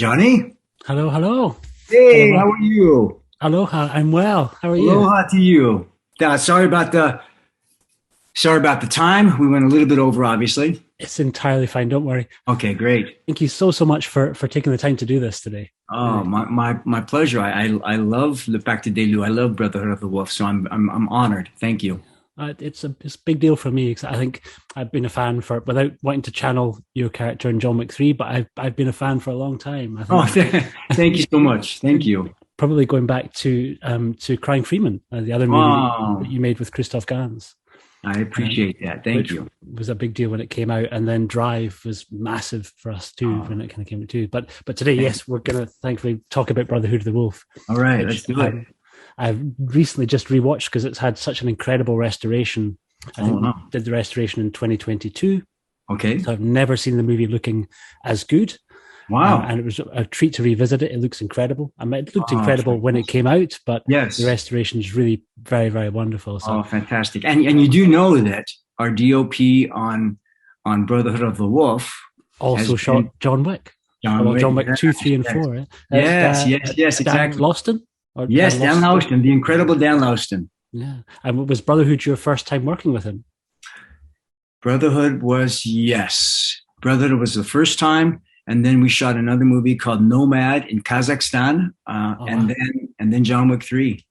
Johnny? Hello, hello. Hey, Aloha. how are you? Aloha, I'm well. How are you? Aloha to you. Sorry about the time. We went a little bit over, obviously. It's entirely fine. Don't worry. Okay, great. Thank you so much for taking the time to do this today. Oh, Really. my pleasure. I love Le Pacte des Loups. I love Brotherhood of the Wolf. So I'm honored. Thank you. It's a big deal for me because I think I've been a fan for without wanting to channel your character in John Wick 3, but I've been a fan for a long time. I Oh, think thank you so much. Thank you. probably going back to Crying Freeman, the other movie that Oh, you made with Christophe Gans. I appreciate that. Thank Which you. was a big deal when it came out, and then Drive was massive for us too Oh, when it kind of came out too. But today, thank- yes, we're gonna thankfully talk about Brotherhood of the Wolf, All right, let's which do it. I've recently just rewatched because it's had such an incredible restoration. I Oh think they no. did the restoration in 2022, Okay. so I've never seen the movie looking as good. Wow. And it was a treat to revisit it. It looks incredible. I mean, it looked Oh, incredible when it fantastic. came out, but the Yes. restoration is really very, very wonderful. So Oh, fantastic. And you do know that our DOP on Brotherhood of the Wolf has also been shot John Wick. Oh, John well, Wick. John Wick Yes, 2, 3, and yes, 4. Eh? yes, yes, yes, Dan exactly. Laustsen or Dan Yes, Dan Laustsen. Laustsen, the incredible Dan Laustsen. Yeah. And was Brotherhood your first time working with him? Brotherhood was, yes. Brotherhood was the first time. And then we shot another movie called Nomad in Kazakhstan. Oh, And wow. then John Wick 3. So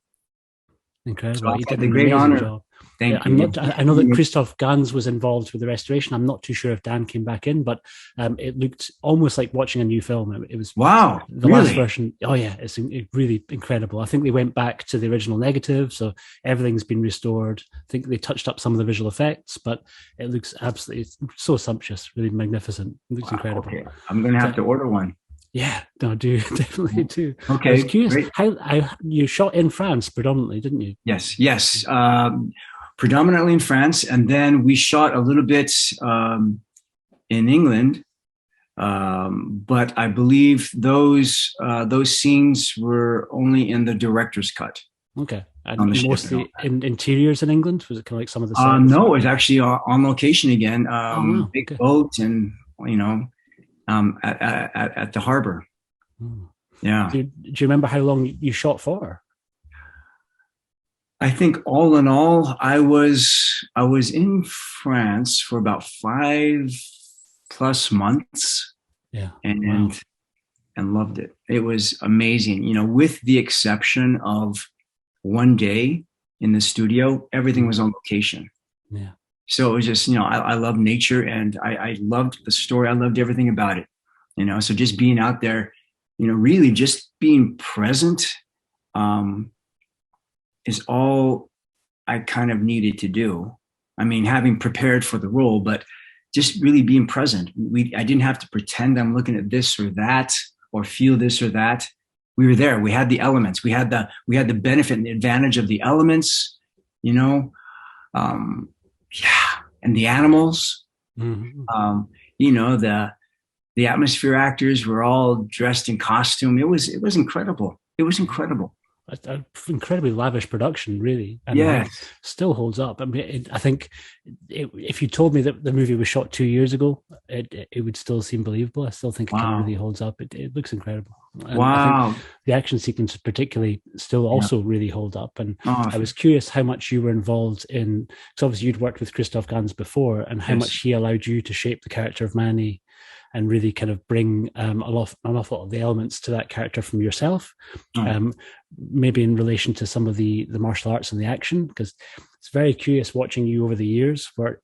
Incredible. I've He had did the an great amazing honor. job. Yeah, Thank you. I'm not. I know that Yeah. Christophe Gans was involved with the restoration. I'm not too sure if Dan came back in, but it looked almost like watching a new film. It was Wow, the last really? version. Oh yeah, really incredible. I think they went back to the original negative, so everything's been restored. I think they touched up some of the visual effects, but it looks absolutely so sumptuous, really magnificent. It looks Wow, incredible. okay. I'm going to have So, to order one. yeah, no, do definitely do. I was Okay, curious great. how you shot in France predominantly, didn't you? Yes, yes. Predominantly in France, and then we shot a little bit in England. But I believe those scenes were only in the director's cut Okay. on And the ship and all mostly in interiors in England? Was it kind of like some of the that. sets? No, Or? it was actually on location again. Oh, wow. Big Okay. boat, and you know, at the harbor. Hmm. Yeah, Do you remember how long you shot for? I think all in all, I was in France for about 5+ months, Yeah. Wow. and loved it. It was amazing. With the exception of one day in the studio, everything Hmm. was on location. Yeah. So it was just, I love nature, and I loved the story. I loved everything about it. So just being out there, really just being present, um, is all I kind of needed to do. I mean, having prepared for the role, but just really being present. I didn't have to pretend I'm looking at this or that or feel this or that. We were there. We had the elements. We had the benefit and the advantage of the elements, you know. Um, yeah, and the animals. Hmm. Um, the atmosphere actors were all dressed in costume. It was incredible. It was incredible. An incredibly lavish production, really, and I think Yes. still holds up. I mean, I think if you told me that the movie was shot 2 years ago, it would still seem believable. I still think it kind of really Wow. holds up. It looks incredible, and I think Wow. the action sequences particularly still Yeah. also really hold up. And Oh, I was curious how much you were involved in, because obviously you'd worked with Christoph Gans before, and how yes. much he allowed you to shape the character of Manny and really kind of bring an awful lot of the elements to that character from yourself, Oh, um, maybe in relation to some of the martial arts and the action, because it's very curious watching you over the years where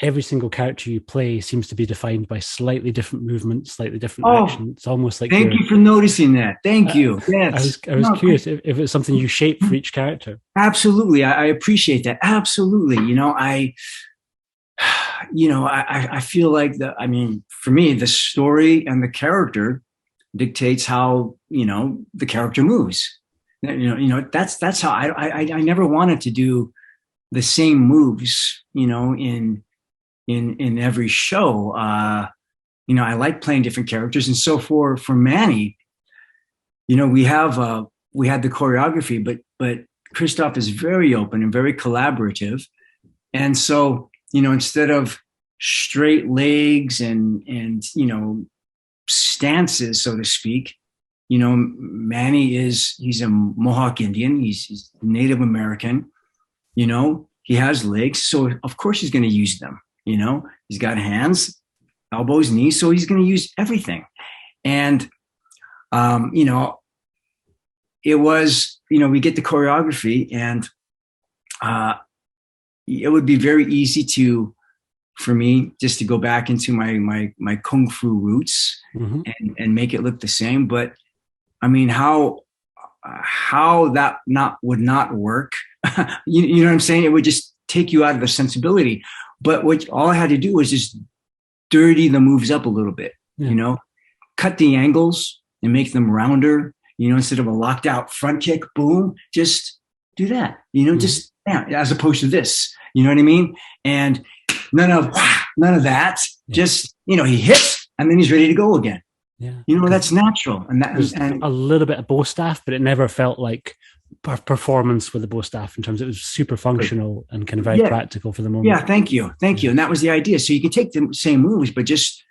every single character you play seems to be defined by slightly different movements, slightly different oh, action. It's almost like thank you're. you for noticing that. Thank Uh, you. Yes. I was No, curious if it's something you shape for each character. absolutely. I appreciate that. Absolutely. I feel like I mean, for me, the story and the character dictates how, the character moves. That's how I never wanted to do the same moves, in every show. I like playing different characters. And so for Manny, we had the choreography, but Christophe is very open and very collaborative. And so, instead of straight legs and stances, so to speak. Manny he's a Mohawk Indian. He's Native American. He has legs, so of course he's going to use them. He's got hands, elbows, knees, so he's going to use everything. And it was, we get the choreography, and it would be very easy for me just to go back into my kung fu roots and make it look the same. But I mean, how that would not work. You know what I'm saying? It would just take you out of the sensibility. But all I had to do was just dirty the moves up a little bit, cut the angles and make them rounder, instead of a locked out front kick, boom, just do that, just as opposed to this, you know what I mean? And none of that, just, he hits and then he's ready to go again. Yeah. That's natural. And that was a little bit of bow staff, but it never felt like performance with the bow staff in terms of it was super functional and kind of very practical for the moment. Yeah, thank you. And that was the idea. So you can take the same moves, but just,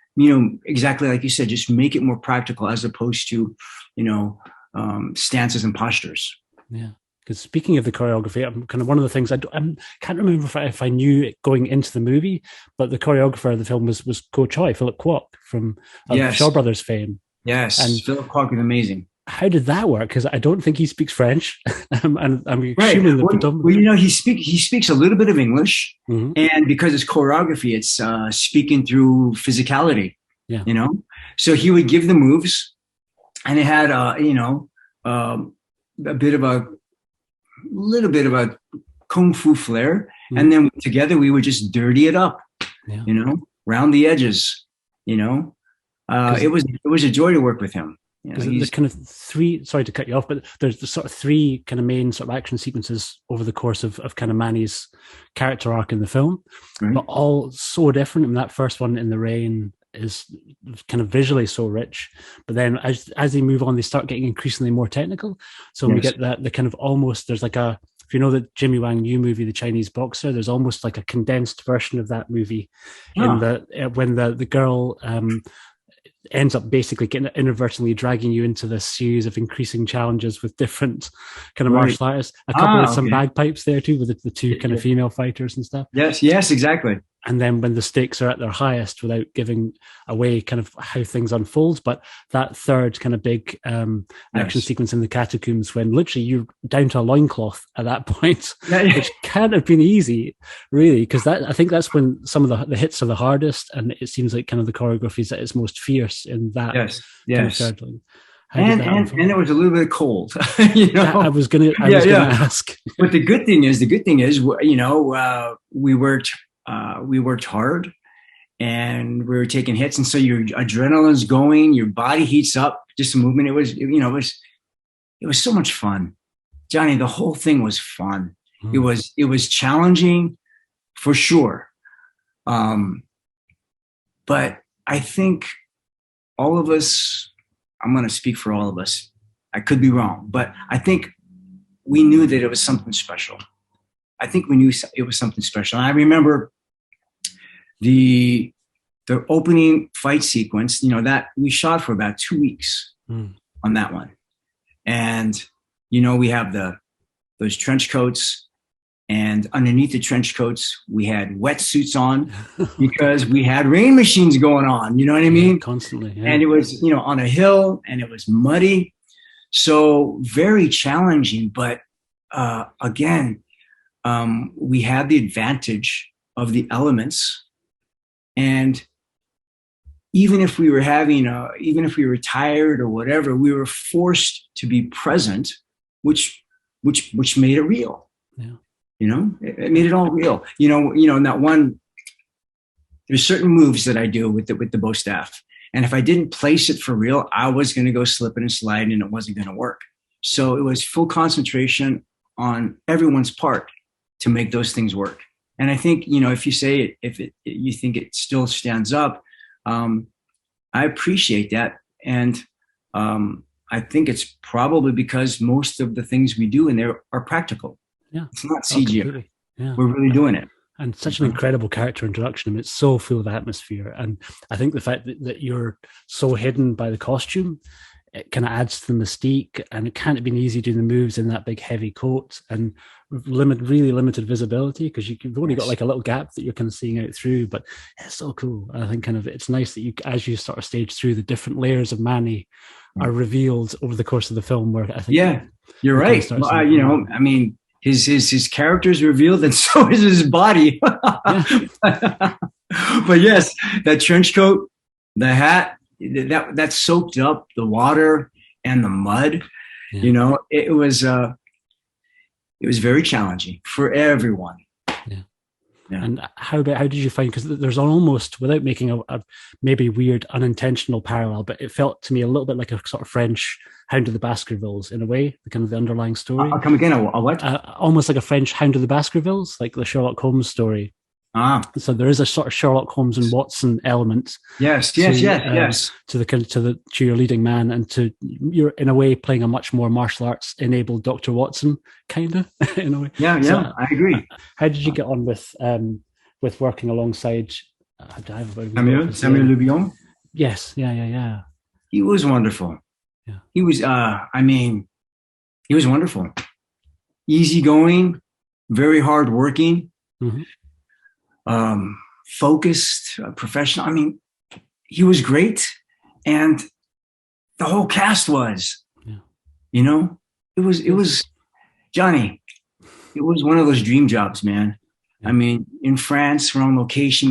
exactly like you said, just make it more practical as opposed to, stances and postures. Yeah. Because speaking of the choreography, kind of one of the things I can't remember if I knew it going into the movie, but the choreographer of the film was Choi, Philip Kwok from Shaw Brothers fame. Yes, and Philip Kwok is amazing. How did that work? Because I don't think he speaks French, and I'm assuming that he speaks a little bit of English, and because it's choreography, it's speaking through physicality. Yeah, so he would give the moves, and it had little bit of a kung fu flair, and then together we would just dirty it up, round the edges. It was a joy to work with him. There's kind of three, sorry to cut you off, but there's the sort of three kind of main sort of action sequences over the course of kind of Manny's character arc in the film, but all so different. I mean, that first one in the rain is kind of visually so rich, but then as they move on, they start getting increasingly more technical. So we get the kind of almost, there's like if you know the Jimmy Wang Yu movie, The Chinese Boxer, there's almost like a condensed version of that movie when the girl ends up basically inadvertently dragging you into this series of increasing challenges with different kind of martial artists. A couple of some bagpipes there too, with the two kind of female fighters and stuff. Yes, exactly. And then when the stakes are at their highest, without giving away kind of how things unfold, but that third kind of big action sequence in the catacombs, when literally you're down to a loincloth at that point, which can't have been easy, really, because I think that's when some of the hits are the hardest, and it seems like kind of the choreography is at its most fierce in that. Yes. Kind of third line. And it was a little bit cold. I was gonna ask. But the good thing is, we worked hard, and we were taking hits, and so your adrenaline's going, your body heats up, just the movement. It was so much fun, Johnny. The whole thing was fun. It was challenging for sure, but I think all of us, I'm going to speak for all of us, I could be wrong, but I think we knew that it was something special. I think we knew it was something special. And I remember the opening fight sequence, that we shot for about 2 weeks on that one. And, we have those trench coats, and underneath the trench coats, we had wetsuits on because we had rain machines going on. You know what I mean? Constantly. Yeah. And it was, on a hill, and it was muddy. So very challenging. But again, we had the advantage of the elements. And even if we were even if we were tired or whatever, we were forced to be present, which made it real. Yeah. It made it all real. In that one, there's certain moves that I do with the bow staff. And if I didn't place it for real, I was going to go slipping and sliding, and it wasn't going to work. So it was full concentration on everyone's part to make those things work. And I think, if you say it, you think it still stands up, I appreciate that. And I think it's probably because most of the things we do in there are practical. Yeah. It's not CGI. Yeah. We're really doing it. And such an incredible character introduction. I mean, it's so full of atmosphere. And I think the fact that you're so hidden by the costume, it kind of adds to the mystique. And it can't have been easy doing the moves in that big heavy coat and really limited visibility, because you've only got like a little gap that you're kind of seeing out through. But it's so cool. I think kind of it's nice that you, as you sort of stage through, the different layers of Manny are revealed over the course of the film. Where I think you're right. You know, I mean, his character is revealed, and so is his body. But yes, that trench coat, the hat, that soaked up the water and the mud. Yeah. You know, it was very challenging for everyone. Yeah. And how did you find, because there's almost, without making a maybe weird unintentional parallel, but it felt to me a little bit like a sort of French Hound of the Baskervilles in a way, the kind of the underlying story. I'll come again. A what? Almost like a French Hound of the Baskervilles, like the Sherlock Holmes story. So there is a sort of Sherlock Holmes and Watson element. Yes. To your leading man, and you're in a way playing a much more martial arts enabled Dr. Watson, kind of in a way. Yeah, so, I agree. How did you get on with working alongside Samuel Le Bihan? Yes, yeah. He was wonderful. Yeah, he was. He was wonderful. Easygoing, very hardworking. Mm-hmm. Focused, professional. I mean, he was great, and the whole cast was. Yeah. You know, it was Johnny. It was one of those dream jobs, man. Yeah. I mean, in France, we're on location.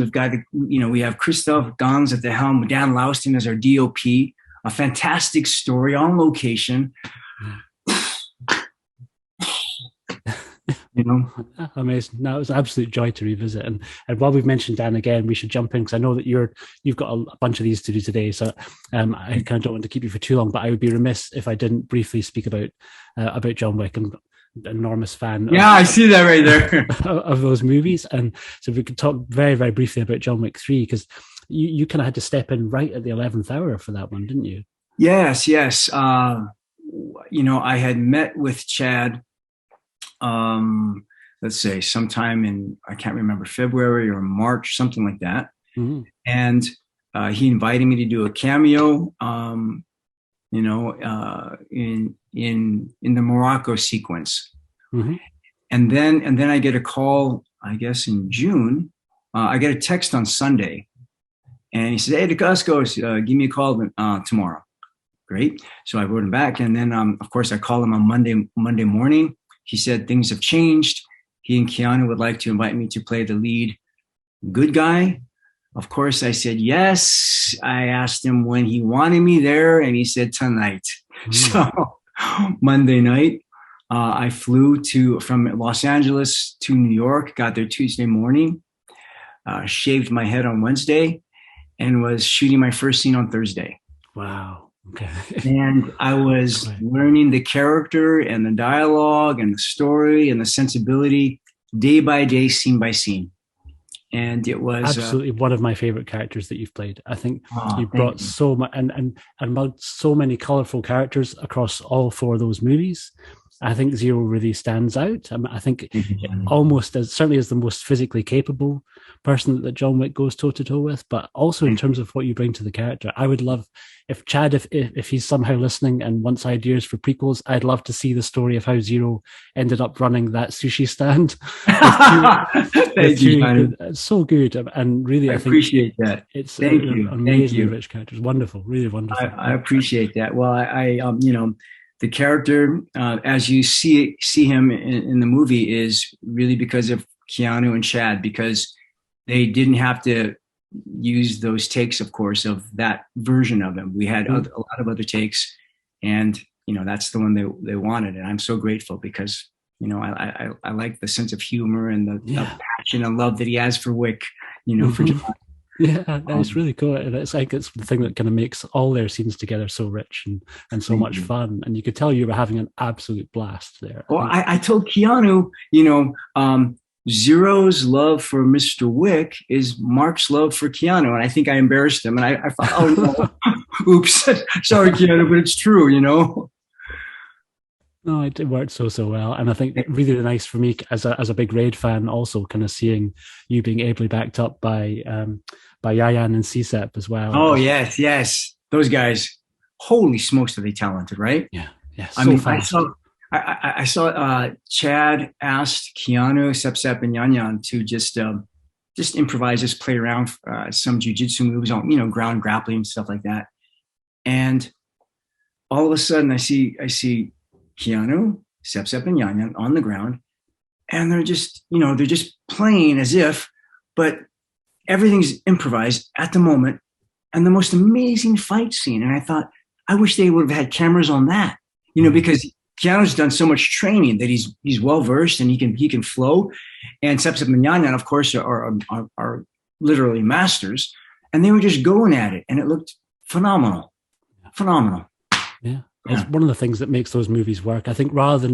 We have Christophe, Gans at the helm, Dan Laustsen as our DOP. A fantastic story on location. Yeah. You know, amazing. No, it was an absolute joy to revisit. And while we've mentioned Dan again, we should jump in, because I know that you've got a bunch of these to do today. So I kind of don't want to keep you for too long, but I would be remiss if I didn't briefly speak about John Wick. I'm an enormous fan. I see that right there of those movies. And so we could talk very, very briefly about John Wick 3, because you kind of had to step in right at the 11th hour for that one, didn't you? Yes. You know, I had met with Chad. Let's say sometime in, I can't remember, February or March, something like that. Mm-hmm. And he invited me to do a cameo, in the Morocco sequence. Mm-hmm. And then I get a call, I guess in June. I get a text on Sunday, and he said, "Hey, Dacascos, give me a call tomorrow." Great. So I wrote him back, and then of course I called him on Monday morning. He said things have changed. He and Keanu would like to invite me to play the lead good guy. Of course, I said yes. I asked him when he wanted me there, and he said tonight. Mm. So Monday night, I flew from Los Angeles to New York, got there Tuesday morning, shaved my head on Wednesday, and was shooting my first scene on Thursday. Wow. Okay. And I was learning the character and the dialogue and the story and the sensibility day by day, scene by scene. And it was absolutely one of my favorite characters that you've played. I think you brought so much and so many colorful characters across all four of those movies. I think Zero really stands out. I think almost certainly as the most physically capable person that John Wick goes toe to toe with, but also in terms of what you bring to the character. I would love if Chad, if he's somehow listening and wants ideas for prequels, I'd love to see the story of how Zero ended up running that sushi stand. Thank you. It's so good, and really, I think appreciate that. It's amazingly rich characters. Wonderful, really wonderful. I appreciate that. Well, I the character, as you see him in the movie, is really because of Keanu and Chad, because they didn't have to use those takes, of course, of that version of him. We had a lot of other takes, and that's the one they wanted, and I'm so grateful because I like the sense of humor and the passion and love that he has for Wick, for John. Yeah, it's really cool. And it's like it's the thing that kind of makes all their scenes together so rich and so much fun. And you could tell you were having an absolute blast there. Well, I told Keanu, Zero's love for Mr. Wick is Mark's love for Keanu. And I think I embarrassed him. And I thought, oh, no, oops, sorry, Keanu, but it's true, No, it worked so well, and I think really nice for me as a big Raid fan, also kind of seeing you being ably backed up by Yayan and CSEP as well. Oh yes, yes, those guys. Holy smokes, are they talented, right? Yeah, yeah, I so mean, fast. I saw Chad asked Keanu, Sep and Yan Yan to just improvise, just play around some jujitsu moves on, ground grappling and stuff like that. And all of a sudden, I see Keanu, Sep and Yan Yan on the ground, and they're just playing as if, but everything's improvised at the moment, and the most amazing fight scene. And I thought, I wish they would have had cameras on that, because Keanu's done so much training that he's well versed and he can flow. And Sep and Yan Yan, of course, are literally masters, and they were just going at it, and it looked phenomenal, phenomenal. Yeah. It's one of the things that makes those movies work. I think rather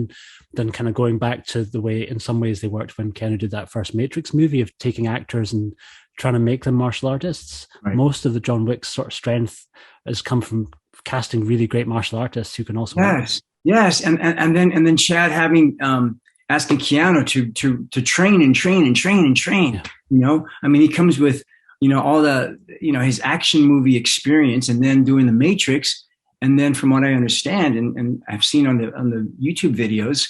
than kind of going back to the way, in some ways, they worked when Keanu did that first Matrix movie of taking actors and trying to make them martial artists. Right. Most of the John Wick sort of strength has come from casting really great martial artists who can also yes, and then Chad having asking Keanu to train and train and train and train. Yeah. I mean, he comes with all the his action movie experience, and then doing the Matrix. And then, from what I understand, and I've seen on the YouTube videos,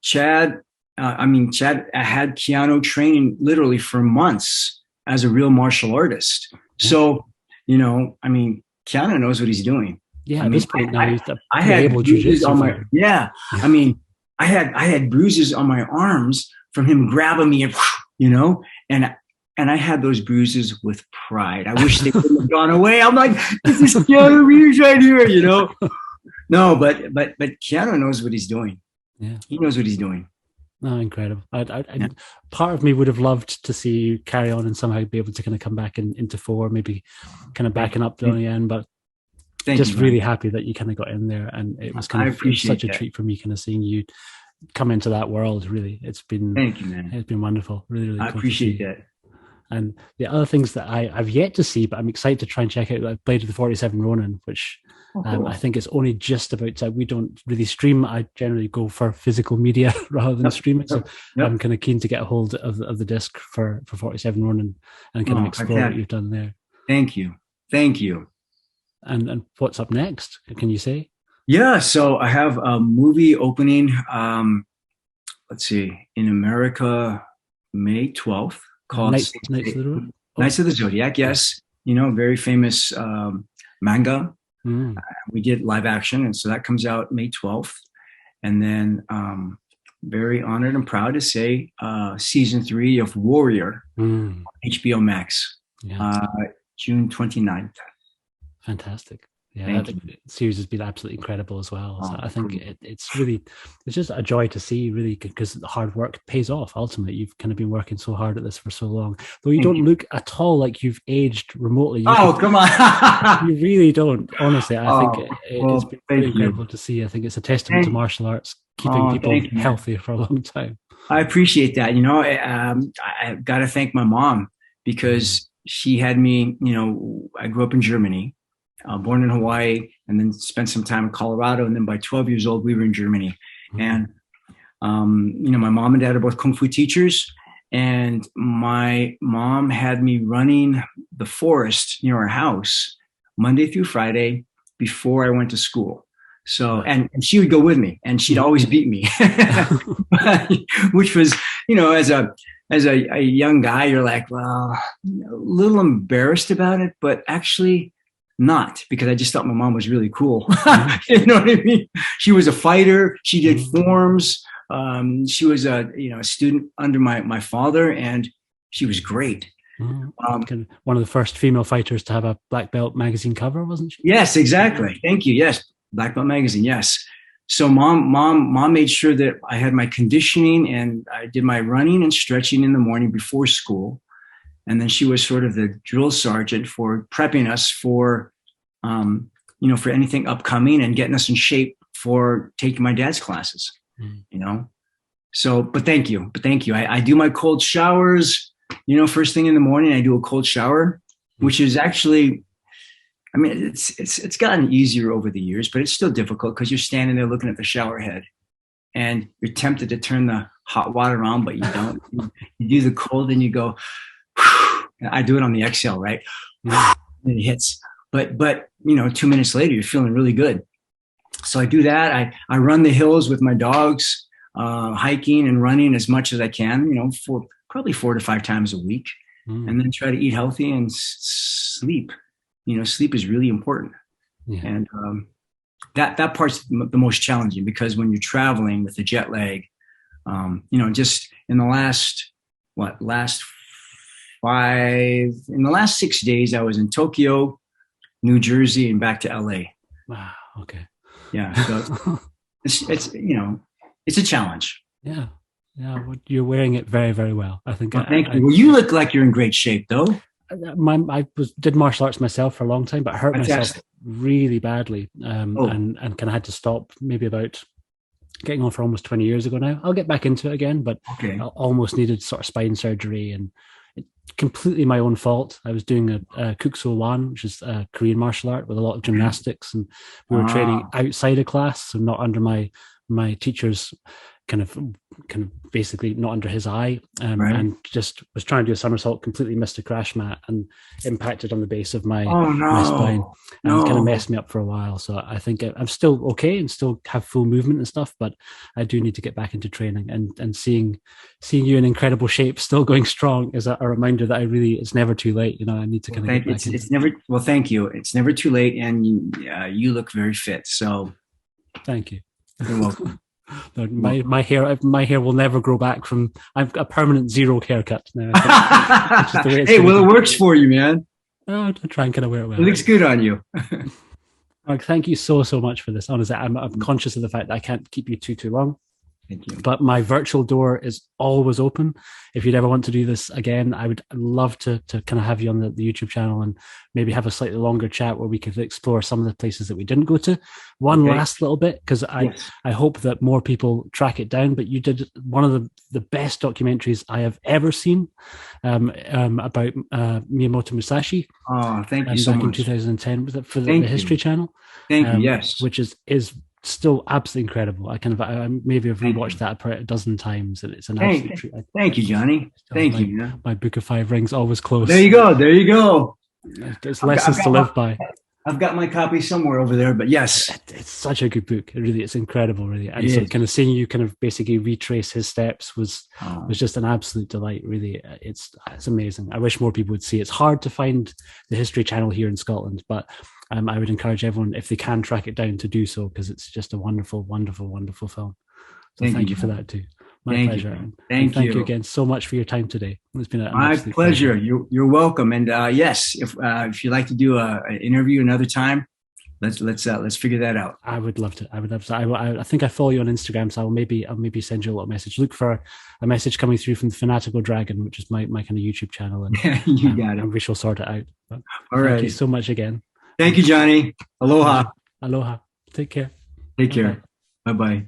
Chad had Keanu training literally for months as a real martial artist. Yeah. So, Keanu knows what he's doing. Yeah, at this point now, I had bruises on my I had bruises on my arms from him grabbing me, and I had those bruises with pride. I wish they wouldn't have gone away. I'm like, this is Keanu Reeves right here, No, but Keanu knows what he's doing. Yeah, he knows what he's doing. Oh, incredible! Part of me would have loved to see you carry on and somehow be able to kind of come back into 4, maybe kind of backing up Donnie Yen, but really happy that you kind of got in there, and it was kind of such a treat for me, kind of seeing you come into that world. Really, it's been thank you, man. It's been wonderful. Really, I appreciate that. And the other things that I've yet to see, but I'm excited to try and check out, like Blade of the 47 Ronin, which cool. I think it's only just about to, we don't really stream. I generally go for physical media rather than streaming. So I'm kind of keen to get a hold of the disc for 47 Ronin and kind of explore what you've done there. Thank you. And what's up next? Can you say? Yeah, so I have a movie opening, let's see, in America, May 12th. Called Knights of the Zodiac. Yes, very famous manga. We did live action, and so that comes out May 12th. And then very honored and proud to say season 3 of Warrior, HBO Max, June 29th. Fantastic. Yeah, the series has been absolutely incredible as well. So I think it's just a joy to see, really, because the hard work pays off. Ultimately, you've kind of been working so hard at this for so long. Though you don't look at all like you've aged remotely. Come on. You really don't. Honestly, I think it's been really incredible to see. I think it's a testament to martial arts, keeping people healthy for a long time. I appreciate that. I got to thank my mom, because she had me, I grew up in Germany. Born in Hawaii, and then spent some time in Colorado. And then by 12 years old, we were in Germany. And, my mom and dad are both Kung Fu teachers. And my mom had me running the forest near our house Monday through Friday before I went to school. So, and she would go with me, and she'd always beat me, which was, as a young guy, you're like, well, a little embarrassed about it, but actually not, because I just thought my mom was really cool. You know what I mean? She was a fighter. She did forms. She was a student under my father, and she was great. One of the first female fighters to have a black belt magazine cover, wasn't she? Yes, exactly. Thank you. Yes, black belt magazine. Yes. So mom made sure that I had my conditioning, and I did my running and stretching in the morning before school. And then she was sort of the drill sergeant for prepping us for, for anything upcoming and getting us in shape for taking my dad's classes, So, but thank you. I do my cold showers, first thing in the morning. I do a cold shower, which is actually I mean, it's gotten easier over the years, but it's still difficult because you're standing there looking at the shower head, and you're tempted to turn the hot water on, but you don't. You do the cold, and you go. I do it on the exhale, right? And it hits, but 2 minutes later, you're feeling really good. So I do that. I run the hills with my dogs, hiking and running as much as I can. For probably 4 to 5 times a week, and then try to eat healthy and sleep. Sleep is really important. Yeah. And that part's the most challenging, because when you're traveling with the jet lag, just in the last 6 days, I was in Tokyo, New Jersey, and back to LA. Wow. Okay. Yeah. So it's a challenge. Yeah. Yeah. Well, you're wearing it very, very well, I think. Well, thank you. Well, you look like you're in great shape, though. I did martial arts myself for a long time, but I hurt myself really badly, and kind of had to stop maybe about getting on for almost 20 years ago now. I'll get back into it again, but I almost needed sort of spine surgery, and completely my own fault. I was doing a Kukso Wan, which is a Korean martial art with a lot of gymnastics, and we were training outside of class, so not under my teacher's kind of basically not under his eye, and just was trying to do a somersault, completely missed a crash mat and impacted on the base of my spine, and kind of messed me up for a while. So I think I'm still okay and still have full movement and stuff, but I do need to get back into training, and seeing you in incredible shape, still going strong, is a reminder that it's never too late. I need to kind of get back into it. Thank you. It's never too late, and you look very fit. So thank you. You're welcome. My hair will never grow back from. I've got a permanent zero haircut now. Hey, well, it works for you, man. I'll try and kind of wear it well. It looks good on you. Mark, thank you so much for this. Honestly, I'm conscious of the fact that I can't keep you too long. Thank you. But my virtual door is always open. If you'd ever want to do this again, I would love to kind of have you on the YouTube channel and maybe have a slightly longer chat where we could explore some of the places that we didn't go to. One last little bit, because I hope that more people track it down, but you did one of the best documentaries I have ever seen about Miyamoto Musashi. Oh, thank you so much. Back in 2010, was it for the History Channel? Thank you, yes. Which is still absolutely incredible. I maybe have rewatched that a dozen times, and it's an absolute treat. Thank you, Johnny. Thank you. Man. My Book of Five Rings always close. There you go. It's lessons to live by. I've got my copy somewhere over there, but yes, it's such a good book. It's incredible, really. And so kind of seeing you kind of basically retrace his steps was just an absolute delight. Really, it's amazing. I wish more people would see it. It's hard to find the History Channel here in Scotland, but I would encourage everyone, if they can track it down, to do so, because it's just a wonderful, wonderful, wonderful film. So thank you for that too. My pleasure. Thank you again so much for your time today. It's been my pleasure. You're welcome. And yes, if you'd like to do an interview another time, let's figure that out. I would love to. I think I follow you on Instagram, so I'll maybe send you a little message. Look for a message coming through from the Fanatical Dragon, which is my kind of YouTube channel, and you got it. And we shall sort it out. But all right. Thank you so much again. Thank you, Johnny. Aloha. Aloha. Take care. Take care. Bye-bye.